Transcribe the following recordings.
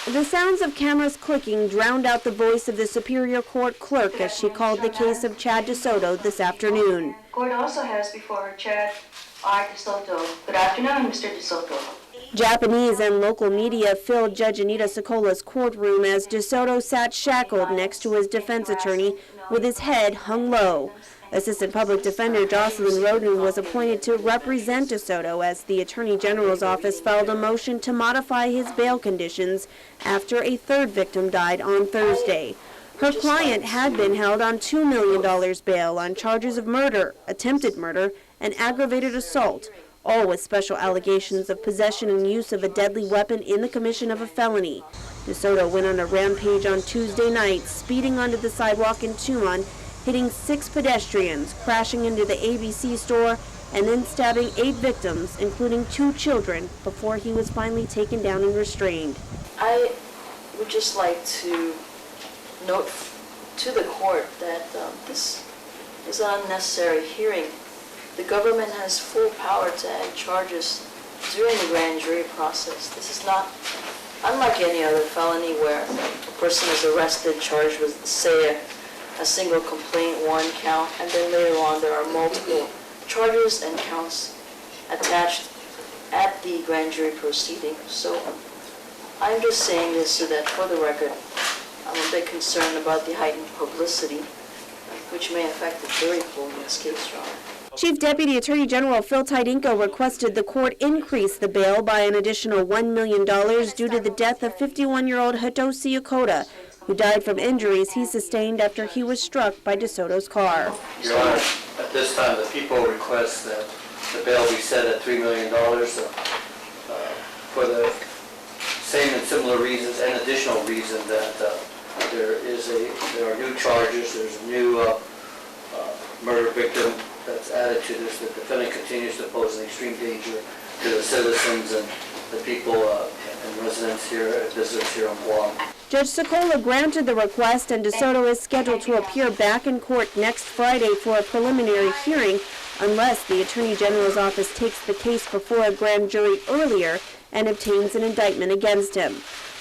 The sounds of cameras clicking drowned out the voice of the Superior Court clerk as she called the case of Chad Desoto this afternoon. The court also has before her Chad Desoto. Good afternoon, Mr. Desoto. Japanese and local media filled Judge Anita Sokola's courtroom as Desoto sat shackled next to his defense attorney with his head hung low. Assistant Public Defender Jocelyn Roden was appointed to represent Desoto as the Attorney General's office filed a motion to modify his bail conditions after a third victim died on Thursday. Her client had been held on $2 million bail on charges of murder, attempted murder, and aggravated assault, all with special allegations of possession and use of a deadly weapon in the commission of a felony. Desoto went on a rampage on Tuesday night, speeding onto the sidewalk in Tumon, hitting 6 pedestrians, crashing into the ABC store, and then stabbing 8 victims, including 2 children, before he was finally taken down and restrained. I would just like to note to the court that this is an unnecessary hearing. The government has full power to add charges during the grand jury process. This is not unlike any other felony where a person is arrested, charged with, say, a single complaint, 1 count, and then later on there are multiple charges and counts attached at the grand jury proceeding. So I'm just saying this so that for the record, I'm a bit concerned about the heightened publicity, which may affect the jury pool in this case, Your Honor. Chief Deputy Attorney General Phil Tydinko requested the court increase the bail by an additional $1 million due to the death of 51-year-old Hitoshi Yokota, who died from injuries he sustained after he was struck by Desoto's car. Your Honor, at this time, the people request that the bail be set at $3 million for the same and similar reasons and additional reason that there are new charges, there's a new murder victim that's added to this. The defendant continues to pose an extreme danger to the citizens and the people and residents here, visitors here on Guam. Judge Sokola granted the request, and Desoto is scheduled to appear back in court next Friday for a preliminary hearing unless the Attorney General's office takes the case before a grand jury earlier and obtains an indictment against him.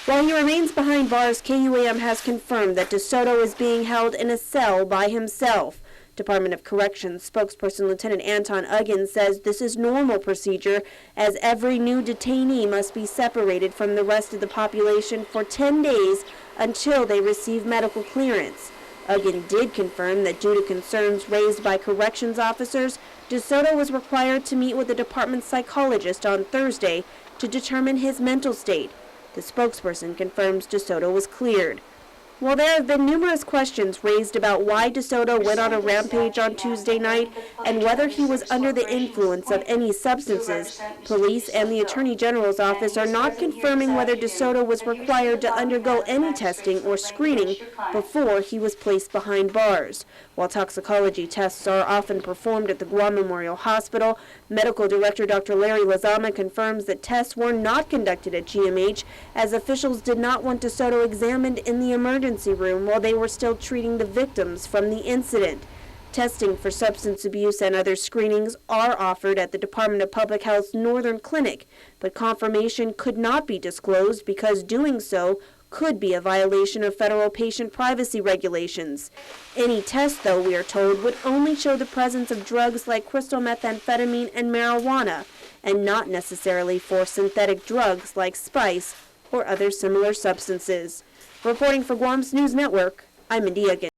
While he remains behind bars, KUAM has confirmed that Desoto is being held in a cell by himself. Department of Corrections spokesperson Lieutenant Anton Uggin says this is normal procedure, as every new detainee must be separated from the rest of the population for 10 days until they receive medical clearance. Uggin did confirm that due to concerns raised by corrections officers, Desoto was required to meet with the department's psychologist on Thursday to determine his mental state. The spokesperson confirms Desoto was cleared. While there have been numerous questions raised about why Desoto went on a rampage on Tuesday night and whether he was under the influence of any substances, police and the Attorney General's office are not confirming whether Desoto was required to undergo any testing or screening before he was placed behind bars. While toxicology tests are often performed at the Guam Memorial Hospital, Medical Director Dr. Larry Lazama confirms that tests were not conducted at GMH, as officials did not want Desoto examined in the emergency room while they were still treating the victims from the incident. Testing for substance abuse and other screenings are offered at the Department of Public Health's Northern Clinic, but confirmation could not be disclosed because doing so could be a violation of federal patient privacy regulations. Any test, though, we are told, would only show the presence of drugs like crystal methamphetamine and marijuana, and not necessarily for synthetic drugs like spice or other similar substances. Reporting for Guam's News Network, I'm Mindy Uggin.